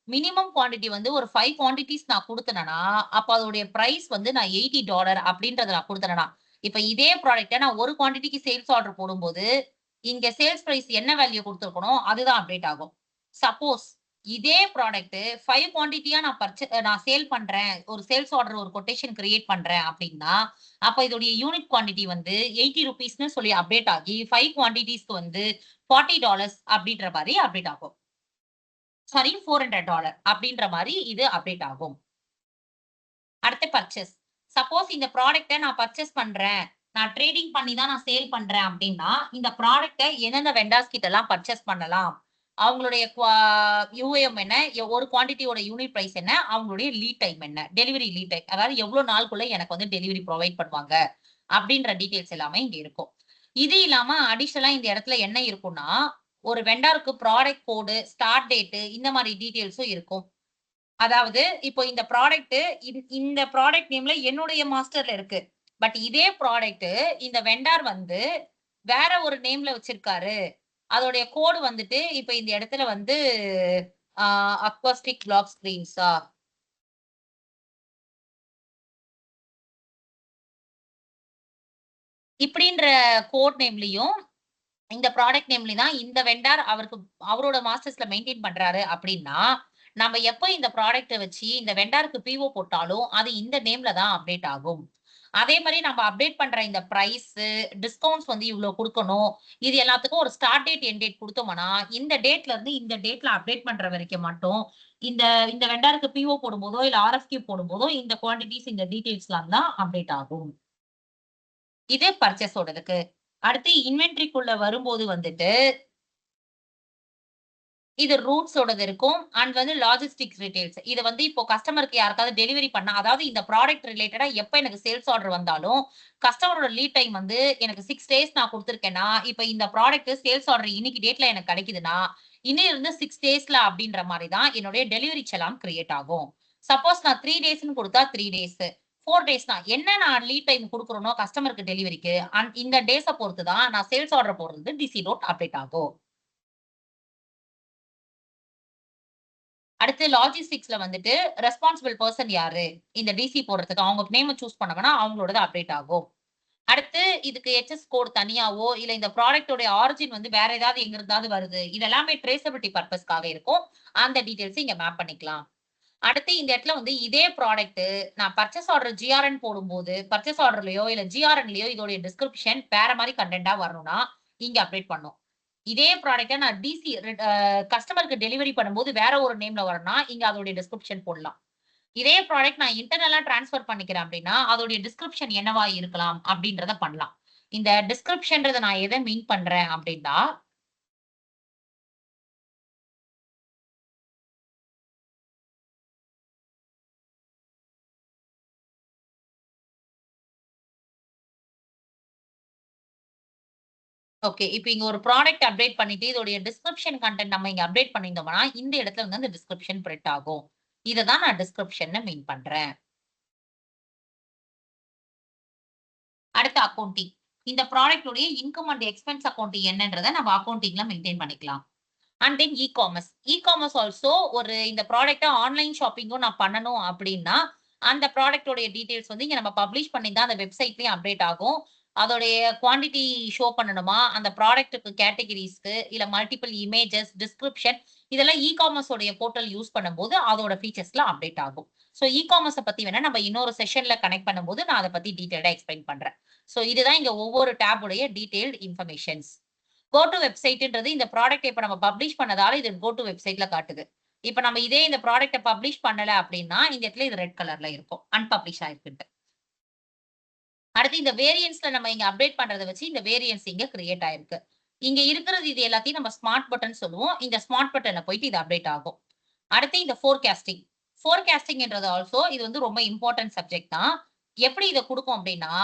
மினிமம் குவான்டிட்டி வந்து ஒரு 5 குவான்டிட்டீஸ் நான் குடுத்தேன்னா, அப்ப அதோடைய பிரைஸ் வந்து நான் $80 அப்படின்றத நான் குடுத்தேன்னா, இப்ப இதே ப்ராடக்ட்ட நான் ஒரு குவான்டிட்டிக்கு சேல்ஸ் ஆர்டர் போடும்போது, இங்க சேல்ஸ் பிரைஸ் என்ன வேல்யூ குடுத்திருக்கனோ, அதுதான் அப்டேட் ஆகும். சப்போஸ் இதே ப்ராடக்ட் 5 குவான்டிட்டியா நான் சேல் பண்றேன். ஒரு சேல்ஸ் ஆர்டர் ஒரு கொட்டேஷன் கிரியேட் பண்றேன் அப்டின்னா, அப்ப இதோடைய யூனிட் குவான்டிட்டி வந்து ₹80ன்னு சொல்லி அப்டேட் ஆகி 5 குவான்டிட்டீஸ்க்கு வந்து $40 அப்படின்ற மாரி அப்டேட் ஆகும். சாரி $400 அப்படின்ற மாரி இது அப்டேட் ஆகும். அடுத்து பர்ச்சேஸ். சப்போஸ் இந்த ப்ராடக்ட்ட நான் பர்ச்சேஸ் பண்றேன். நான் ட்ரேடிங் பண்ணி தான் நான் சேல் பண்றேன் அப்டின்னா, இந்த ப்ராடக்ட்ட எந்தெந்த வெண்டார்ஸ் கிட்டலாம் பர்ச்சேஸ் பண்ணலாம்? அவங்களுடைய யூஏஎம் என்ன? ஒரு குவான்டிட்டியோட யூனிட் பிரைஸ் என்ன? அவங்களுடைய லீட் டைம் என்ன? Delivery lead time. அதாவது எவ்வளோ நாளுக்குள்ள எனக்கு வந்து டெலிவரி புரொவைட் பண்ணுவாங்க? அப்டின்ற டீட்டெயில்ஸ் எல்லாமே இங்க இருக்கும். இது இல்லாம அடிஷனலா இந்த இடத்துல என்ன இருக்கும்னா, ஒரு வெண்டாருக்கு ப்ராடக்ட் கோடு, ஸ்டார்ட் டேட் இந்த மாரி டீட்டெயில்ஸும் இருக்கும். அதாவது இப்போ இந்த ப்ராடக்ட் இந்த ப்ராடக்ட் நேம்ல என்னுடைய மாஸ்டர்ல இருக்கு. பட் இதே ப்ராடக்ட் இந்த வெண்டார் வந்து வேற ஒரு நேம்ல வச்சிருக்காரு. அதோடைய கோடு வந்துட்டு இப்ப இந்த இடத்துல வந்து ஆ அக்வாஸ்டிக் பிளாக் ஸ்கிரீன்ஸா இப்படின்ற கோட் நேம்லயும் இந்த ப்ராடக்ட் நேம்ல தான் இந்த வெண்டார் அவரோட மாஸ்டர்ஸ்ல மெயின்டெயின் பண்றாரு அப்படின்னா, நம்ம எப்ப இந்த ப்ராடக்ட்ட வச்சு இந்த வெண்டாருக்கு பிஓ போட்டாலும், அது இந்த நேம்ல தான் அப்டேட் ஆகும். அதே மாரி நம்ம அப்டேட் பண்ற இந்த பிரைஸு, டிஸ்கவுண்ட்ஸ் வந்து இவ்ளோ குடுக்கணும். இது எல்லாத்துக்கும் ஒரு ஸ்டார்ட் டேட், எண்ட் டேட் குடுத்தோம்னா, இந்த டேட்ல இருந்து இந்த டேட்ல அப்டேட் பண்ற வரைக்கும் மட்டும், இந்த இந்த வெண்டாருக்கு பிஓ போடும்போதோ, இல்ல ஆர்எஃப்கியூ போடும்போதோ, இந்த குவான்டிட்டீஸ் இந்த டீட்டெயில்ஸ்லாம் தான் அப்டேட் ஆகும். இது பர்ச்சேஸோடதுக்கு. அடுத்து இன்வென்டரிக்குள்ள வரும்போது வந்துட்டு, இது ரூட்ஸோடது இருக்கும். அண்ட் வந்து லாஜிஸ்டிக்ஸ் டீட்டெயில்ஸ். இத வந்து இப்போ கஸ்டமருக்கு யாருக்காவது டெலிவரி பண்ணா, அதாவது இந்த ப்ராடக்ட் ரிலேட்டடா எப்ப எனக்கு சேல்ஸ் ஆர்டர் வந்தாலும், கஸ்டமரோட லீட் டைம் வந்து எனக்கு 6 டேஸ் நான் குடுத்துருக்கேன்னா, இப்ப இந்த ப்ராடக்ட் சேல்ஸ் ஆர்டர் இன்னைக்கு டேட்ல எனக்கு கிடைக்குதுன்னா, இன்னையிலிருந்து 6 டேஸ்ல அப்படின்ற மாரி தான் என்னுடைய டெலிவரி செலான் கிரியேட் ஆகும். சப்போஸ் நான் 3 டேஸ்ன்னு குடுத்தா 3 டேஸ். 4 டேஸ்னா என்ன நான் லீட் டைம் குடுக்குறேனோ கஸ்டமருக்கு டெலிவரிக்கு, இந்த டேஸ பொறுத்து தான் நான் சேல்ஸ் ஆர்டர் போடுறது டிசி நோட் அப்டேட் ஆகும். அடுத்து லாஜிஸ்டிக்ஸ்ல வந்துட்டு ரெஸ்பான்சிபிள் பெர்சன் யாரு? இந்த டிசி போடுறதுக்கு அவங்க நேம சூஸ் பண்ணாங்கன்னா, அவங்களோடது அப்டேட் ஆகும். அடுத்து இதுக்கு கோட் தனியாவோ, இல்ல இந்த ப்ராடக்ட் உடைய ஆரிஜின் வந்து வேற ஏதாவது எங்க இருந்தாவது வருது. இது எல்லாமே ட்ரேசபிலிட்டி பர்ப்பஸ்க்காக இருக்கும். அந்த டீட்டெயில்ஸ் இங்க மேப் பண்ணிக்கலாம். அடுத்து இந்த இடத்துல வந்து இதே ப்ராடக்ட் நான் பர்ச்சேஸ் ஆர்டர் ஜிஆர்என் போடும்போது பர்ச்சேஸ் ஆர்டர்லயோ இல்ல ஜிஆர்என்லயோ இதோட டிஸ்கிரிப்ஷன் வேற மாதிரி கண்டென்ட்டா வரணும்னா இங்க அப்டேட் பண்ணும். இதே ப்ராடக்ட்ட நான் டிசி கஸ்டமருக்கு டெலிவரி பண்ணும்போது வேற ஒரு நேம்ல வரணும்னா இங்க அதோட டிஸ்கிரிப்ஷன் போடலாம். இதே ப்ராடக்ட் நான் இன்டர்னலா டிரான்ஸ்ஃபர் பண்ணிக்கிறேன் அப்படின்னா அதோட டிஸ்கிரிப்ஷன் என்னவா இருக்கலாம் அப்படின்றத பண்ணலாம். இந்த டிஸ்கிரிப்ஷன்றத நான் எதை மீன் பண்றேன் அப்படின்னா ஓகே. இப்ப இங்க ஒரு ப்ராடக்ட் அப்டேட் பண்ணிட்டு, இதோடைய டிஸ்கிரிப்ஷன் கன்டென்ட் நம்ம இங்க அப்டேட் பண்ணியிருந்தோம்னா, இந்த இடத்துல வந்து அந்த டிஸ்கிரிப்ஷன் பிரிண்ட் ஆகும். இத தான் நான் டிஸ்கிரிப்ஷன்னு மீன் பண்றேன். அடுத்து அக்கவுண்டிங். இந்த ப்ராடக்ட் உடைய இன்கம் அண்ட் எக்ஸ்பென்ஸ் அக்கவுண்ட் என்னன்றத நம்ம அக்கவுண்டிங்ல மெயின்டெயின் பண்ணிக்கலாம். And then e-commerce. E-commerce also ஒரு இந்த ப்ராடக்ட்ட ஆன்லைன் ஷாப்பிங்கும் நான் பண்ணணும் அப்டின்னா, அந்த ப்ராடக்ட் உடைய டீட்டெயில்ஸ் வந்து இங்க நம்ம பப்ளிஷ் பண்ணி தான் அந்த வெப்சைட்லயும் அப்டேட் ஆகும். அதோடைய குவான்டிட்டி ஷோ பண்ணணுமா, அந்த ப்ராடக்ட்க்கு கேட்டகரீஸ்க்கு இல்ல மல்டிபிள் இமேஜஸ், டிஸ்கிரிப்ஷன் இதெல்லாம் இ-காமர்ஸ் உடைய போர்ட்டல் யூஸ் பண்ணும்போது அதோட ஃபீச்சர்ஸ்ல அப்டேட் ஆகும். ஸோ இ-காமர்ஸ பத்தி வேணா நம்ம இன்னொரு செஷன்ல கனெக்ட் பண்ணும்போது நான் அத பத்தி டீட்டெயில்டா எக்ஸ்பிளைன் பண்றேன். ஸோ இதுதான் இங்க ஒவ்வொரு டேப் உடைய டீட்டெயில்ட் இன்ஃபர்மேஷன்ஸ். கோ டூ வெப்சைட்ன்றது இந்த ப்ராடக்ட் இப்ப நம்ம பப்ளிஷ் பண்ணதால இது கோ டூ வெப்சைட்ல காட்டுது. இப்ப நம்ம இதே இந்த ப்ராடக்ட்ட பப்ளிஷ் பண்ணல அப்டின்னா, இந்த இடத்துல இது ரெட் கலர்ல இருக்கும். அன்பப்ளிஷ் ஆயிருக்குன்ட்டு. அடுத்து இந்த வேரியன்ஸ்ல நம்ம இங்க அப்டேட் பண்றத வச்சு இந்த வேரியன்ஸ் இங்க கிரியேட் ஆயிருக்கு. இங்க இருக்கிறது இது எல்லாத்தையும் நம்ம ஸ்மார்ட் பட்டன் சொல்லுவோம். இந்த ஸ்மார்ட் பட்டன்ல போயிட்டு இது அப்டேட் ஆகும். அடுத்து இந்த ஃபோர்காஸ்டிங். ஃபோர்காஸ்டிங்ன்றது ஆல்சோ இது வந்து ரொம்ப இம்பார்ட்டன்ட் சப்ஜெக்ட் தான். எப்படி இத குடுக்கும் அப்டின்னா,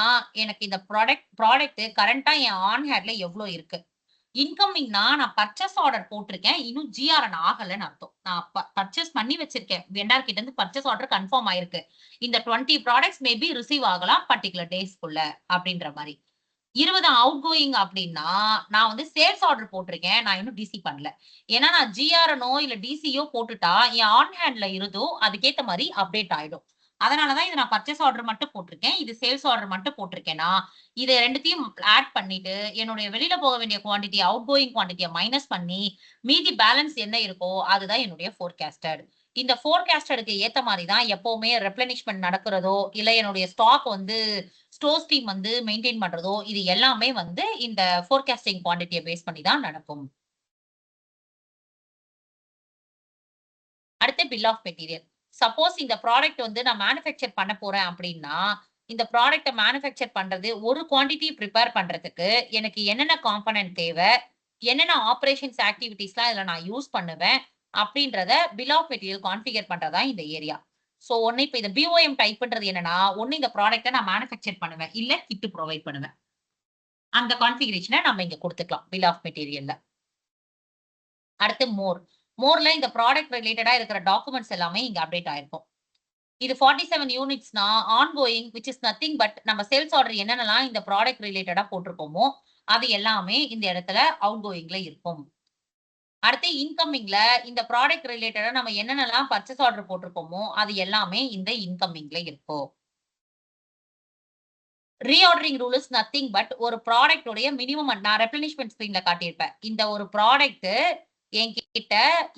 எனக்கு இந்த ப்ராடக்ட் கரண்ட்டா என் ஆன் ஹேண்ட்ல எவ்ளோ இருக்கு? இன்கமிங்னா நான் பர்ச்சேஸ் ஆர்டர் போட்டிருக்கேன். இன்னும் ஜிஆர்என் ஆகலன்னு அர்த்தம். நான் பர்ச்சேஸ் பண்ணி வச்சிருக்கேன். வெண்டார் கிட்ட இருந்து பர்ச்சேஸ் ஆர்டர் கன்ஃபார்ம் ஆயிருக்கு. இந்த 20 ப்ராடக்ட்ஸ் மேபி ரிசீவ் ஆகலாம் பர்ட்டிகுலர் டேஸ்க்குள்ள அப்படின்ற மாரி. 20 அவுட் கோயிங் அப்டின்னா, நான் வந்து சேல்ஸ் ஆர்டர் போட்டிருக்கேன். நான் இன்னும் டிசி பண்ணல. ஏன்னா நான் ஜிஆர்எனோ இல்ல டிசியோ போட்டுட்டா, என் ஆன் ஹேண்ட்ல இருந்தோ அதுக்கேத்த மாரி அப்டேட் ஆயிடும். அதனால தான் இத நான் பர்ச்சேஸ் ஆர்டர் மட்டும் போட்டிருக்கேன். இது சேல்ஸ் ஆர்டர் மட்டும் போட்டிருக்கேன்னா, இத 2த்தையும் ஆட் பண்ணிட்டு, என்னுடைய வெளியில போக வேண்டிய குவான்டிட்டி, அவுட் கோயிங் குவான்டிட்டிய மைனஸ் பண்ணி, மீதி பேலன்ஸ் என்ன இருக்கோ, அதுதான் என்னுடைய ஃபோர்காஸ்டட். இந்த ஃபோர்காஸ்டடுக்கு ஏத்த மாரி தான் எப்பவுமே ரெப்ளனிஷ்மென்ட் நடக்கிறதோ, இல்ல என்னுடைய ஸ்டாக் வந்து ஸ்டோர்ஸ் டீம் வந்து மெயின்டெயின் பண்றதோ, இது எல்லாமே வந்து இந்த ஃபோர்காஸ்டிங் குவான்டிட்டிய பேஸ் பண்ணி தான் நடக்கும். அடுத்து பில் ஆஃப் மெட்டீரியல். சப்போஸ் இந்த ப்ராடக்ட் வந்து நான் மேனுஃபேக்சர் பண்ண போறேன் அப்டின்னா, இந்த ப்ராடக்ட்ட மேனுஃபேக்சர் பண்றது ஒரு குவான்டிட்டி பிரிப்பேர் பண்றதுக்கு எனக்கு என்னென்ன காம்போனன்ட் தேவ? என்னென்ன ஆப்பரேஷன்ஸ் ஆக்டிவிட்டீஸ்லாம் இதுல நான் யூஸ் பண்ணுவேன்? அப்டின்றத பில் ஆஃப் மெட்டீரியல் கான்ஃபிகர் பண்றது தான் இந்த ஏரியா. ஸோ ஒண்ணு இப்ப இந்த பிஓஎம் டைப்ன்றது என்னன்னா, ஒண்ணு இந்த ப்ராடக்ட்ட நான் மேனுஃபேக்சர் பண்ணுவேன். இல்ல கிட் புரொவைட் பண்ணுவேன். அந்த கான்ஃபிகரேஷன நம்ம இங்க குடுத்துக்கலாம். Bill of மெட்டீரியல்ல. அடுத்து மோர். மோர்ல இந்த ப்ராடக்ட் ரிலேட்டடா இருக்கிற டாக்குமெண்ட்ஸ் எல்லாமே இங்க அப்டேட் ஆயிருக்கும். இது 47 யூனிட்ஸ்னா ongoing which is nothing but நம்ம சேல்ஸ் ஆர்டர் என்னென்னலாம் இந்த ப்ராடக்ட் ரிலேட்டடா போட்டிருக்கோமோ, அது எல்லாமே இந்த இடத்துல அவுட் கோயிங்ல இருக்கும். அடுத்து இன்கமிங்ல இந்த ப்ராடக்ட் ரிலேட்டடா நம்ம என்னென்னலாம் பர்ச்சேஸ் ஆர்டர் போட்டிருக்கோமோ, அது எல்லாமே இந்த இன்கமிங்ல இருக்கும். Reordering rule is nothing but ஒரு ப்ராடக்ட் உடைய மினிமம் நான் ரெப்ளனிஷ்மென்ட் ஸ்கிரீன்ல காட்டியிருப்பேன். இந்த ஒரு ப்ராடக்ட் என்கிட்ட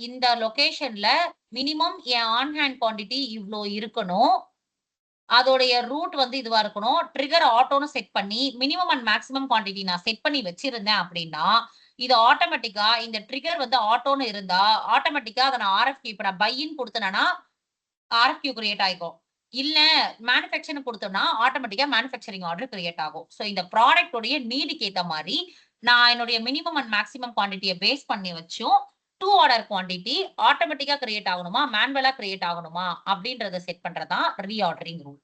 இந்த லொகேஷன்ல மினிமம் என் ஆன் ஹேண்ட் குவான்டிட்டி இவ்ளோ இருக்கணும். அதோடைய ரூட் வந்து இதுவா இருக்கணும். ட்ரிகர் ஆட்டோன்னு செட் பண்ணி, மினிமம் அண்ட் மேக்ஸிமம் குவான்டிட்டி நான் செட் பண்ணி வச்சிருந்தேன் அப்படின்னா, இது ஆட்டோமேட்டிக்கா இந்த ட்ரிகர் வந்து ஆட்டோன்னு இருந்தா, ஆட்டோமேட்டிக்கா அத நான் ஆர்எஃப்கியூ இப்ப நான் பைன்னு குடுத்தேன்னா, ஆர்எஃப்கியூ கிரியேட் ஆயிக்கும். இல்ல மேனுஃபேக்சர்ன்னு குடுத்தோம்னா, ஆட்டோமேட்டிக்கா மேனுஃபேக்சரிங் ஆர்டர் கிரியேட் ஆகும். சோ இந்த ப்ராடக்ட் உடைய நீடுக்கு ஏத்த மாரி, நான் என்னுடைய மினிமம் அண்ட் மேக்ஸிமம் குவான்டிட்டிய பேஸ் பண்ணி வச்சும், டூ ஆர்டர் குவான்டிட்டி ஆட்டோமேட்டிக்கா கிரியேட் ஆகணுமா? மேனுவலா கிரியேட் ஆகணுமா? அப்படின்றத செட் பண்றது தான் ரீஆர்டரிங் ரூல்.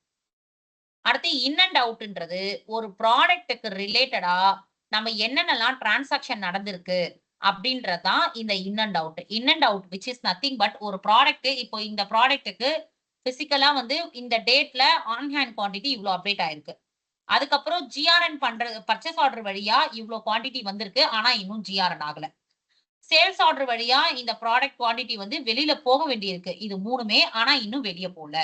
அடுத்து இன் அண்ட் அவுட்ன்றது ஒரு ப்ராடக்ட்க்கு ரிலேட்டடா நம்ம என்னென்னலாம் டிரான்சாக்ஷன் நடந்திருக்கு அப்படின்றது தான் இந்த in and out. In and out which is nothing but ஒரு ப்ராடக்ட் இப்போ இந்த ப்ராடக்ட்க்கு பிசிக்கலா வந்து இந்த டேட்ல ஆன் ஹேண்ட் குவான்டிட்டி இவ்ளோ அப்டேட் ஆயிருக்கு. அதுக்கப்புறம் ஜிஆர்என் பண்றது பர்ச்சேஸ் ஆர்டர் வழியா இவ்ளோ குவான்டிட்டி வந்திருக்கு. ஆனா இன்னும் ஜிஆர்என் ஆகல. சேல்ஸ் ஆர்டர் வழியா இந்த ப்ராடக்ட் குவான்டிட்டி வந்து வெளியில போக வேண்டியிருக்கு. இது 3மே ஆனா இன்னும் வெளிய போல.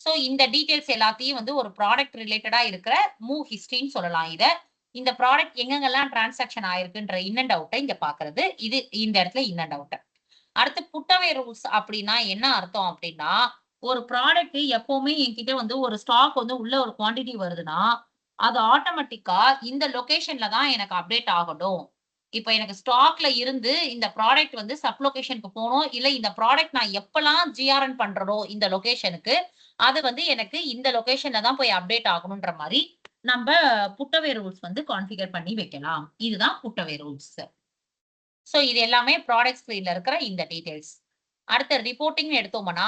சோ இந்த டீட்டெயில்ஸ் எல்லாத்தையும் வந்து ஒரு ப்ராடக்ட் ரிலேட்டடா இருக்கிற மூவ் ஹிஸ்டரின்னு சொல்லலாம் இத. இந்த ப்ராடக்ட் எங்கெங்கெல்லாம் டிரான்சாக்ஷன் ஆயிருக்குன்ற இன் அண்ட் அவுட்ட இங்க பாக்குறது. இது இந்த இடத்துல இன் அண்ட் அவுட். அடுத்து புட்டவே ரூல்ஸ் அப்படின்னா என்ன அர்த்தம் அப்படின்னா, ஒரு ப்ராடக்ட் எப்பவுமே என்கிட்ட வந்து ஒரு ஸ்டாக் வந்து உள்ள ஒரு குவான்டிட்டி வருதுன்னா, அது ஆட்டோமேட்டிக்கா இந்த லொகேஷன்ல தான் எனக்கு அப்டேட் ஆகணும். இப்ப எனக்கு ஸ்டாக்ல இருந்து இந்த ப்ராடக்ட் வந்து சப் லொகேஷனுக்கு போணும். இல்ல இந்த ப்ராடக்ட் நான் எப்பலாம் ஜிஆர்என் பண்றனோ இந்த லொகேஷனுக்கு, அது வந்து எனக்கு இந்த லொகேஷன்ல தான் போய் அப்டேட் ஆகணுன்ற மாரி, நம்ப புட்டவே ரூல்ஸ் வந்து கான்ஃபிகர் பண்ணி வைக்கலாம். இதுதான் புட்டவே ரூல்ஸ். சோ இது எல்லாமே ப்ராடக்ட் ஸ்க்ரீன்ல இருக்கிற இந்த டீடைல்ஸ். அடுத்து ரிப்போர்ட்டிங்ன்னு எடுத்தோம்னா,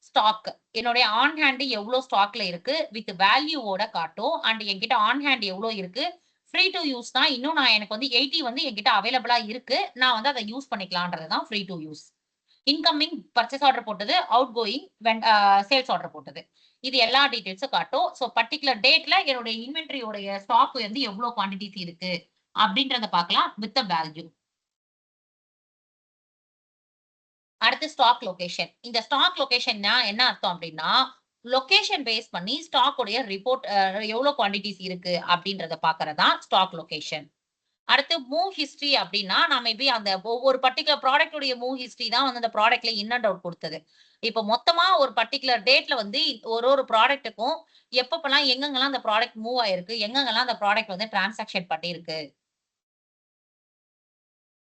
ஸ்டாக். என்னுடைய ஆன் ஹேண்ட் எவ்ளோ ஸ்டாக்ல இருக்கு வித் வேல்யூவோட காட்டும். அண்ட் என்கிட்ட ஆன் ஹேண்ட் எவ்ளோ இருக்கு. ஃப்ரீ டூ யூஸ் தான். இன்னும் நான் எனக்கு வந்து 80 வந்து என்கிட்ட அவைலபிளா இருக்கு. நான் வந்து அத யூஸ் பண்ணிக்கலான்றது தான் free to use. Incoming purchase order போட்டது, அவுட் கோயிங் சேல்ஸ் ஆர்டர் போட்டது. இது எல்லா டீடைல்ஸும் காட்டும். சோ பர்ட்டிகுலர் டேட்ல என்னுடைய இன்வென்டரி உடைய ஸ்டாக் வந்து எவ்ளோ குவான்டிட்டிஸ் இருக்கு அப்படின்றத பார்க்கலாம் வித் த வேல்யூ. அடுத்து ஸ்டாக் லொகேஷன். இந்த ஸ்டாக் லொகேஷன்னா என்ன அர்த்தம் அப்டின்னா, லொகேஷன் பேஸ் பண்ணி ஸ்டாக் உடைய ரிப்போர்ட் எவ்வளோ குவான்டிட்டிஸ் இருக்கு அப்டின்றத பார்க்கறது தான் ஸ்டாக் லொகேஷன். அடுத்து மூவ் ஹிஸ்டரி அப்டின்னா, நான் மேபி அந்த ஒவ்வொரு பர்ட்டிகுலர் ப்ராடக்ட் உடைய மூவ் ஹிஸ்டரி தான் வந்து அந்த ப்ராடக்ட்ல இன் அண்ட் அவுட் குடுத்தது. இப்ப மொத்தமா ஒரு பர்ட்டிகுலர் டேட்ல வந்து ஒரு ப்ராடக்ட்டுக்கும் எப்பப்பலாம் எங்கெங்கலாம் அந்த ப்ராடக்ட் மூவ் ஆயிருக்கு, எங்கெங்கலாம் அந்த ப்ராடக்ட் வந்து டிரான்சாக்ஷன் பண்ணியிருக்கு.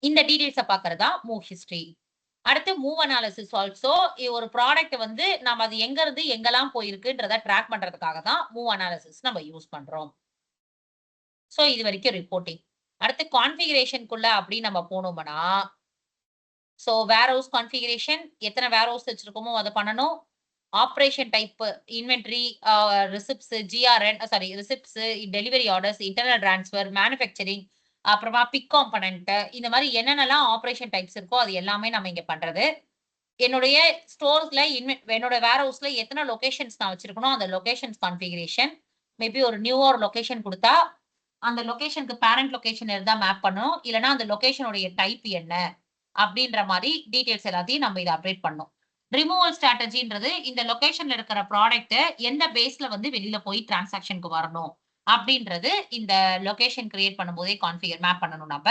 இந்த டீட்டெயில்ஸ பார்க்கறது தான் மூவ் ஹிஸ்டரி. அடுத்து மூவ் அனாலிசிஸ் ஆல்சோ ஒரு ப்ராடக்ட் வந்து நம்ம அது எங்க இருந்து எங்கெல்லாம் போயிருக்குன்றத ட்ராக் பண்றதுக்காக தான் மூவ் அனாலிசிஸ் நம்ம யூஸ் பண்றோம். சோ இது வரைக்கும் ரிப்போர்ட்டிங். அடுத்து கான்ஃபிகரேஷன்க்குள்ள அப்படி நம்ம போனோம்னா, சோ வேர் ஹவுஸ் கான்ஃபிகரேஷன் எத்தன வேர் ஹவுஸ் வச்சிருக்கோமோ அத பண்ணணும். Operation type inventory, receipts, GRN sorry receipts, delivery orders, internal transfer, manufacturing, அப்புறமா பிக் காம்போனன்ட் இந்த மாரி என்னென்னலாம் ஆப்பரேஷன் டைப்ஸ் இருக்கோ அது எல்லாமே நம்ம இங்க பண்றது. என்னுடைய ஸ்டோர்ஸ்ல என்னோட வேர் ஹவுஸ்ல எத்தன லொகேஷன்ஸ் நான் வச்சிருக்கனோ, அந்த லொகேஷன்ஸ் கான்ஃபிகரேஷன். மேபி ஒரு நியூவா ஒரு லொகேஷன் குடுத்தா, அந்த லொகேஷனுக்கு பேரண்ட் லொகேஷன் இருந்தா மேப் பண்ணணும். இல்லன்னா அந்த லொகேஷனுடைய டைப் என்ன? அப்டின்ற மாரி டீட்டெயில்ஸ் எல்லாத்தையும் நம்ம இத அப்டேட் பண்ணணும். ரிமூவல் ஸ்ட்ராட்டஜின்றது இந்த லொகேஷன்ல இருக்கிற ப்ராடக்ட்ட எந்த பேஸ்ல வந்து வெளில போய் டிரான்சாக்ஷன்க்கு வரணும்? அப்டின்றது இந்த லொகேஷன் கிரியேட் பண்ணும்போதே மேப் பண்ணணும் நம்ப.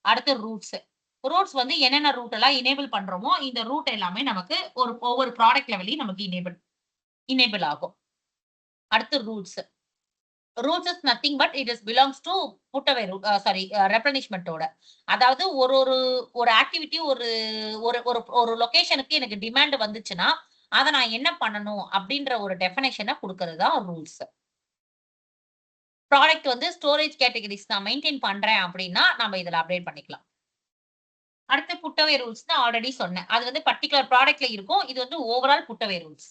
அடுத்து ரூட்ஸ். ரூட்ஸ் வந்து என்னென்ன ரூட் எல்லாம் எனேபிள் பண்றோமோ, இந்த ரூட் எல்லாமே நமக்கு ஒவ்வொரு ப்ராடக்ட் லெவல்லயும் நமக்கு எனேபிள் ஆகும். அடுத்து routes. Routes is nothing but it is belongs to put away route sorry ரெப்ளனிஷ்மென்ட்டோட. அதாவது ஒரு ஆக்டிவிட்டி ஒரு ஒரு ஒரு ஒரு லொகேஷனுக்கு எனக்கு டிமாண்ட் வந்துச்சுன்னா, அத நான் என்ன பண்ணணும் அப்டின்ற ஒரு டெஃபினிஷன குடுக்கிறது தான் ரூல்ஸ். ப்ராடக்ட் வந்து ஸ்டோரேஜ் கேட்டகரிஸ் நான் மெயின்டெயின் பண்றேன் அப்டின்னா, நம்ம இதுல அப்டேட் பண்ணிக்கலாம். அடுத்து புட்டவே ரூல்ஸ் நான் ஆல்ரெடி சொன்னேன். அது வந்து பர்ட்டிகுலர் ப்ராடக்ட்ல இருக்கும். இது வந்து ஓவரால் புட்டவே ரூல்ஸ்.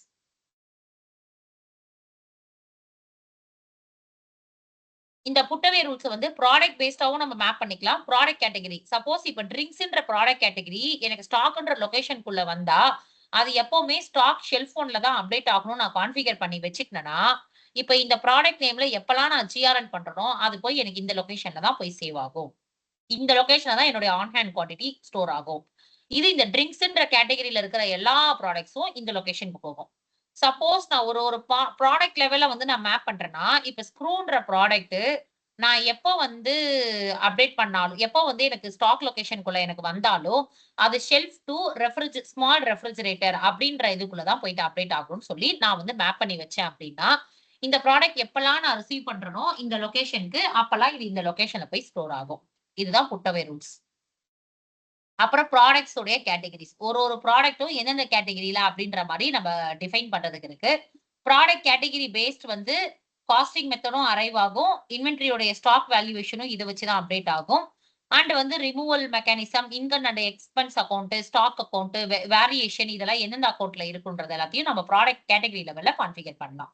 இந்த புட்டவே ரூல்ஸ வந்து ப்ராடக்ட் பேஸ்டாவும் நம்ம மேப் பண்ணிக்கலாம். Product category. சப்போஸ் இப்ப ட்ரிங்க்ஸ்ன்ற ப்ராடக்ட் கேட்டகரி எனக்கு ஸ்டாக்ன்ற லொகேஷன்க்குள்ள வந்தா, அது எப்பவுமே ஸ்டாக் ஷெல்ஃப் ஒன்ல தான் அப்டேட் ஆகணும்னு நான் கான்ஃபிகர் பண்ணி வச்சுட்டேன்னா, இப்ப இந்த ப்ராடக்ட் நேம்ல எப்பலாம் நான் ஜிஆர்என் பண்றனோ, அது போய் எனக்கு இந்த லொகேஷன்ல தான் போய் சேவ் ஆகும். இந்த லொகேஷன்ல தான் என்னுடைய ஆன் ஹேண்ட் குவான்டிட்டி ஸ்டோர் ஆகும். இது இந்த ட்ரிங்க்ஸ்ன்ற கேட்டகரில இருக்கிற எல்லா ப்ராடக்ட்ஸும் இந்த லொகேஷனுக்கு போகும். சப்போஸ் நான் ஒரு ஒரு ப்ராடக்ட் லெவல்ல வந்து நான் மேப் பண்றேன்னா, இப்ப ஸ்க்ரூன்ற ப்ராடக்ட் நான் எப்போ வந்து அப்டேட் பண்ணாலும், எப்போ வந்து எனக்கு ஸ்டாக் லொகேஷன்க்குள்ள எனக்கு வந்தாலும், அது ஷெல்ஃப் டூ ஸ்மால் ரெஃப்ரிஜரேட்டர் அப்டின்ற இதுக்குள்ள தான் போயிட்டு அப்டேட் ஆகும்னு சொல்லி நான் வந்து மேப் பண்ணி வச்சேன் அப்டின்னா, இந்த ப்ராடக்ட் எப்பலாம் நான் ரிசீவ் பண்றேனோ இந்த லொகேஷனுக்கு, அப்பலாம் இது இந்த லொகேஷன்ல போய் ஸ்டோர் ஆகும். இதுதான் புட்டவே ரூல்ஸ். அப்புறம் ப்ராடக்ட்ஸ் உடைய கேட்டகரிஸ். ஒரு ப்ராடக்ட்டும் எந்தெந்த கேட்டகரில அப்படின்ற மாரி நம்ம டிஃபைன் பண்றதுக்கு இருக்கு. ப்ராடக்ட் கேட்டகரி பேஸ்ட் வந்து காஸ்டிங் மெத்தடும் அரைவ் ஆகும். இன்வென்டரியோட ஸ்டாக் வேல்யூவேஷனும் இத வச்சு தான் அப்டேட் ஆகும். அண்ட் வந்து removal mechanism, income and expense account, stock account, variation இதெல்லாம் எந்தெந்த அக்கவுண்ட்ல இருக்குன்றது எல்லாத்தையும் நம்ம ப்ராடக்ட் கேட்டகரி லெவல்ல கான்ஃபிகர் பண்ணலாம்.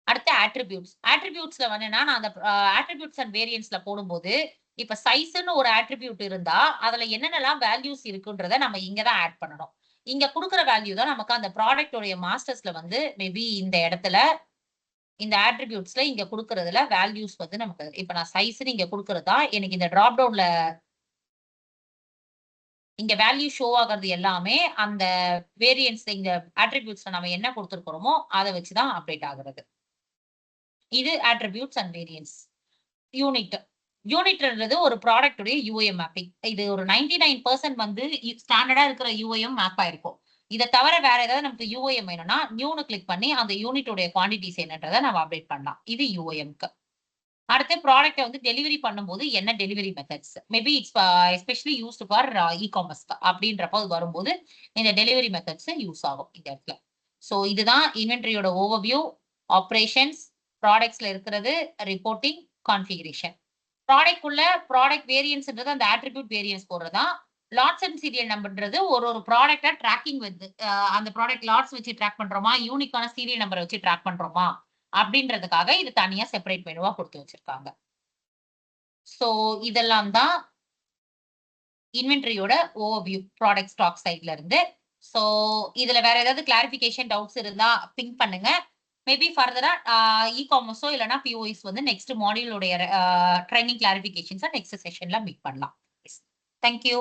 அடுத்து அட்ரிபியூட்ஸ். அட்ரிபியூட்ஸ்ல வந்து என்னன்னா, நான் அந்த அட்ரிபியூட்ஸ் அண்ட் வேரியன்ட்ஸ்ல போடும்போது, இப்ப சைஸ்ன்னு ஒரு அட்ரிபியூட் இருந்தா, அதுல என்னென்னலாம் வேல்யூஸ் இருக்குன்றத நம்ம இங்க தான் ஆட் பண்ணணும். இங்க குடுக்குற வேல்யூ தான் நமக்கு அந்த ப்ராடக்ட் உடைய மாஸ்டர்ஸ்ல வந்து மேபி இந்த இடத்துல, இந்த அட்ரிபியூட்ஸ்ல இங்க குடுக்குறதுல வேல்யூஸ் வந்து நமக்கு இப்ப நான் சைஸ்ன்னு இங்க குடுக்குறது தான் எனக்கு இந்த டிராப் டவுன்ல இங்க வேல்யூ ஷோ ஆகுறது எல்லாமே அந்த வேரியன்ட்ஸ் இங்க அட்ரிபியூட்ஸ்ல நம்ம என்ன குடுத்துருக்கிறோமோ, அத வச்சு தான் அப்டேட் ஆகுறது. இது அட்ரிபியூட்ஸ் அண்ட் வேரியன்ட்ஸ். யூனிட். யூனிட்ன்றது ஒரு ப்ராடக்ட்டுடைய யூஐஎம் மேப்பிங். இது ஒரு 99% வந்து ஸ்டாண்டர்டா இருக்கிற யூஐஎம் மேப் ஆயிருக்கும். இத தவிர வேற ஏதாவது நமக்கு யூஐஎம் வேணும்னா, நியூன்னு கிளிக் பண்ணி அந்த யூனிட்டுடைய குவான்டிட்டிஸ் என்னன்றத நம்ம அப்டேட் பண்ணலாம். இது யூஐஎம்க்கு. அடுத்து ப்ராடக்ட்ட வந்து டெலிவரி பண்ணும்போது என்ன delivery methods? Maybe it's especially used for e-commerce அப்படின்றப்போ அது வரும்போது இந்த டெலிவரி மெத்தட்ஸ் யூஸ் ஆகும் இந்த இடத்துல. ஸோ இதுதான் இன்வென்டரியோட ஓவர்வியூ, ஆப்பரேஷன்ஸ், ப்ராடக்ட்ஸ்ல இருக்கிறது, ரிப்போர்ட்டிங், கான்ஃபிகரேஷன். ப்ராடக்ட் உள்ள ப்ராடக்ட் வேரியன்ஸ்ன்றது அந்த ஆட்ரிபியூட் வேரியன்ஸ் போடுறதுதான். லாட்ஸ் அண்ட் சீரியல் நம்பர்ன்றது ஒரு ப்ராடக்ட்ட ட்ராக்கிங் வந்து அந்த ப்ராடக்ட் லாட்ஸ் வச்சு ட்ராக் பண்றோமா, யூனிக்கான சீரியல் நம்பரை வச்சு ட்ராக் பண்றோமா அப்படின்றதுக்காக இது தனியா செப்பரேட் மெனுவா கொடுத்து வச்சிருக்காங்க. சோ இதெல்லாம் தான் இன்வென்டரியோட ஓவர்வியூ ப்ராடக்ட் ஸ்டாக் சைட்ல இருந்து. சோ இதுல வேற ஏதாவது கிளாரிபிகேஷன் டவுட்ஸ் இருந்தா பிங்க் பண்ணுங்க. மேபி ஃபர்தரா இ-காமர்ஸோ இல்லனா பிஓஎஸ் வந்து நெக்ஸ்ட் மாடியூலோட ட்ரைனிங் கிளாரிபிகேஷன்ஸ் நெக்ஸ்ட் செஷன்ல மீட் பண்ணலாம். Thank you.